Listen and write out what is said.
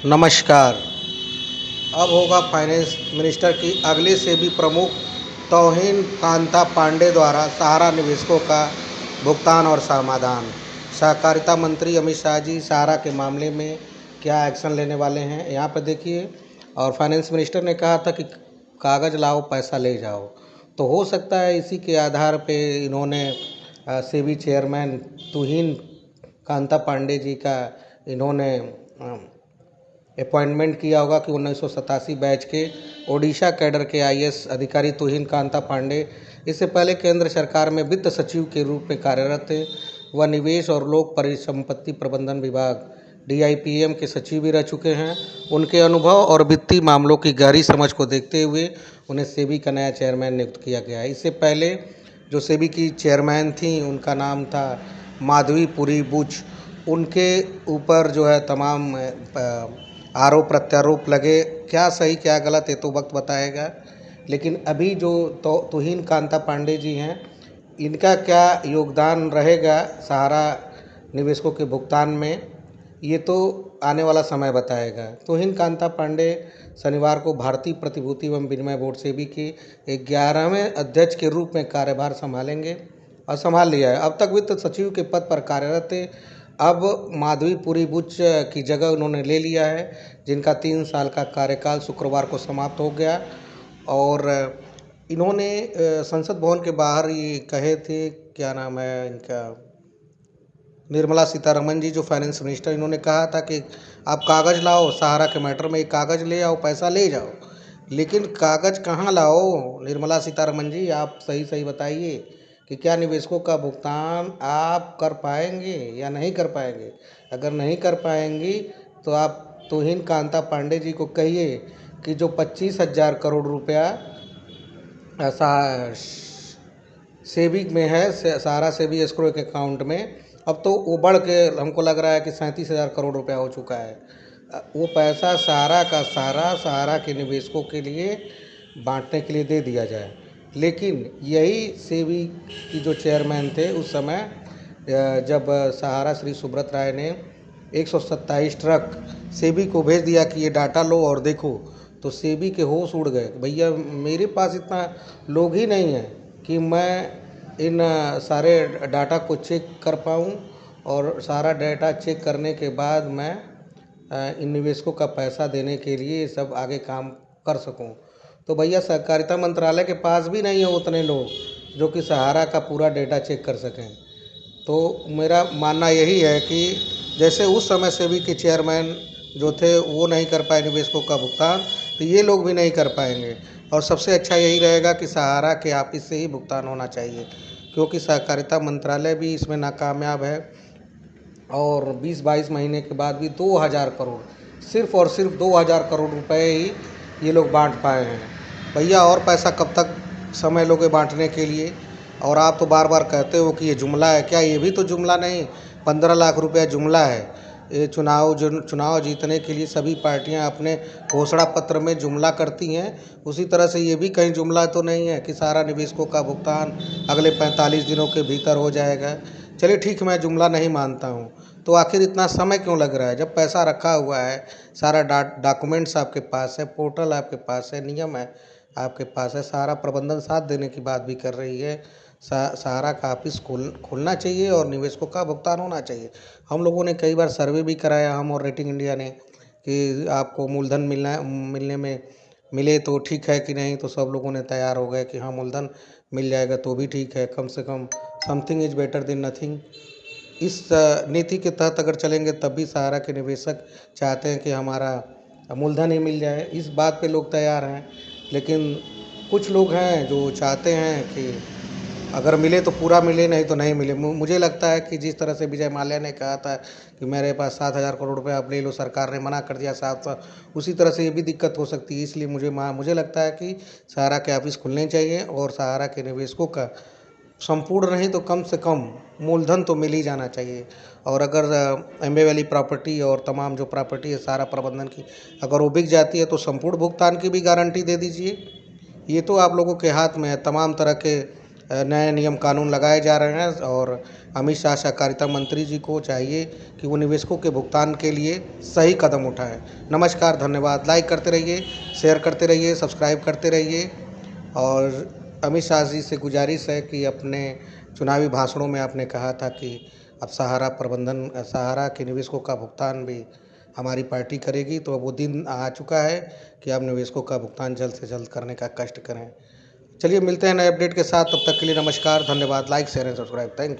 नमस्कार। अब होगा फाइनेंस मिनिस्टर की अगली सेबी प्रमुख तौहीन कांता पांडे द्वारा सहारा निवेशकों का भुगतान और समाधान। सहकारिता मंत्री अमित शाह जी सहारा के मामले में क्या एक्शन लेने वाले हैं, यहाँ पर देखिए। और फाइनेंस मिनिस्टर ने कहा था कि कागज़ लाओ पैसा ले जाओ, तो हो सकता है इसी के आधार पे इन्होंने सेबी चेयरमैन तौहीन कांता पांडे जी का इन्होंने अपॉइंटमेंट किया होगा कि 1987 बैच के ओडिशा कैडर के आईएएस अधिकारी तौहीन कांता पांडे इससे पहले केंद्र सरकार में वित्त सचिव के रूप में कार्यरत थे। वह निवेश और लोक परिसंपत्ति प्रबंधन विभाग डीआईपीएम के सचिव भी रह चुके हैं। उनके अनुभव और वित्तीय मामलों की गहरी समझ को देखते हुए उन्हें सेबी का नया चेयरमैन नियुक्त किया गया है। इससे पहले जो सेबी की चेयरमैन थी उनका नाम था माधवी पुरी बुच। उनके ऊपर जो है तमाम आरोप प्रत्यारोप लगे, क्या सही क्या गलत ये तो वक्त बताएगा। लेकिन अभी जो तौहीन कांता पांडे जी हैं, इनका क्या योगदान रहेगा सहारा निवेशकों के भुगतान में, ये तो आने वाला समय बताएगा। तौहीन कांता पांडे शनिवार को भारतीय प्रतिभूति एवं विनिमय बोर्ड सेबी के 11वें अध्यक्ष के रूप में कार्यभार संभालेंगे और संभाल लिया है। अब तक वित्त सचिव के पद पर कार्यरत थे। अब माधवी पुरी बुच की जगह उन्होंने ले लिया है, जिनका 3 साल का कार्यकाल शुक्रवार को समाप्त हो गया। और इन्होंने संसद भवन के बाहर ये कहे थे, क्या नाम है इनका, निर्मला सीतारमण जी जो फाइनेंस मिनिस्टर, इन्होंने कहा था कि आप कागज़ लाओ, सहारा के मैटर में कागज़ ले आओ, पैसा ले जाओ। लेकिन कागज़ कहाँ लाओ निर्मला सीतारमण जी, आप सही सही बताइए कि क्या निवेशकों का भुगतान आप कर पाएंगे या नहीं कर पाएंगे। अगर नहीं कर पाएंगी तो आप तौहीन कांता पांडे जी को कहिए कि जो 25,000 करोड़ रुपया सेबी में है, सहारा सेबी एस्क्रो के अकाउंट में, अब तो वो बढ़ के हमको लग रहा है कि 37,000 करोड़ रुपया हो चुका है। वो पैसा सहारा का सहारा के निवेशकों के लिए बांटने के लिए दे दिया जाए। लेकिन यही सेबी की जो चेयरमैन थे उस समय, जब सहारा श्री सुब्रत राय ने 127 ट्रक सेबी को भेज दिया कि ये डाटा लो और देखो, तो सेबी के होश उड़ गए। भैया मेरे पास इतना लोग ही नहीं है कि मैं इन सारे डाटा को चेक कर पाऊँ और सारा डाटा चेक करने के बाद मैं इन निवेशकों का पैसा देने के लिए सब आगे काम कर सकूं। तो भैया सहकारिता मंत्रालय के पास भी नहीं है उतने लोग जो कि सहारा का पूरा डेटा चेक कर सकें। तो मेरा मानना यही है कि जैसे उस समय सेबी के चेयरमैन जो थे वो नहीं कर पाए निवेशकों का भुगतान, तो ये लोग भी नहीं कर पाएंगे। और सबसे अच्छा यही रहेगा कि सहारा के ऑफिस से ही भुगतान होना चाहिए, क्योंकि सहकारिता मंत्रालय भी इसमें नाकामयाब है। और 20-22 महीने के बाद भी 2,000 करोड़, सिर्फ और सिर्फ 2,000 करोड़ रुपए ही ये लोग बांट पाए हैं। भैया और पैसा कब तक समय लोगे बांटने के लिए। और आप तो बार बार कहते हो कि ये जुमला है, क्या ये भी तो जुमला नहीं, 15 लाख रुपया जुमला है। ये चुनाव जीतने के लिए सभी पार्टियां अपने घोषणा पत्र में जुमला करती हैं, उसी तरह से ये भी कहीं जुमला तो नहीं है कि सारा निवेशकों का भुगतान अगले 45 दिनों के भीतर हो जाएगा। चलिए ठीक है, मैं जुमला नहीं मानता हूँ, तो आखिर इतना समय क्यों लग रहा है जब पैसा रखा हुआ है, सारा डॉक्यूमेंट्स आपके पास है, पोर्टल आपके पास है, नियम है आपके पास है, सारा प्रबंधन साथ देने की बात भी कर रही है। सहारा का ऑफिस खोलना चाहिए और निवेशकों का भुगतान होना चाहिए। हम लोगों ने कई बार सर्वे भी कराया, हम और रेटिंग इंडिया ने, कि आपको मूलधन मिलने में मिले तो ठीक है कि नहीं, तो सब लोगों ने तैयार हो गए कि हाँ मूलधन मिल जाएगा तो भी ठीक है, कम से कम something is better than nothing. इस नीति के तहत अगर चलेंगे तब भी सहारा के निवेशक चाहते हैं कि हमारा मूलधन ही मिल जाए, इस बात पे लोग तैयार हैं। लेकिन कुछ लोग हैं जो चाहते हैं कि अगर मिले तो पूरा मिले, नहीं तो नहीं मिले। मुझे लगता है कि जिस तरह से विजय माल्या ने कहा था कि मेरे पास 7,000 करोड़ रुपये आप ले लो, सरकार ने मना कर दिया साफ, उसी तरह से ये भी दिक्कत हो सकती है। इसलिए मुझे लगता है कि सहारा के ऑफिस खुलने चाहिए और सहारा के निवेशकों का संपूर्ण नहीं तो कम से कम मूलधन तो मिल ही जाना चाहिए। और अगर एम्बे वैली प्रॉपर्टी और तमाम जो प्रॉपर्टी है सारा प्रबंधन की, अगर वो बिक जाती है तो संपूर्ण भुगतान की भी गारंटी दे दीजिए। ये तो आप लोगों के हाथ में है, तमाम तरह के नए नियम कानून लगाए जा रहे हैं और अमित शाह सहकारिता मंत्री जी को चाहिए कि वो निवेशकों के भुगतान के लिए सही कदम उठाएं। नमस्कार, धन्यवाद। लाइक करते रहिए, शेयर करते रहिए, सब्सक्राइब करते रहिए। और अमित शाह जी से गुजारिश है कि अपने चुनावी भाषणों में आपने कहा था कि अब सहारा के निवेशकों का भुगतान भी हमारी पार्टी करेगी, तो अब वो दिन आ चुका है कि अब निवेशकों का भुगतान जल्द से जल्द करने का कष्ट करें। चलिए मिलते हैं नए अपडेट के साथ, तब तक के लिए नमस्कार, धन्यवाद। Like share and subscribe. Thank you.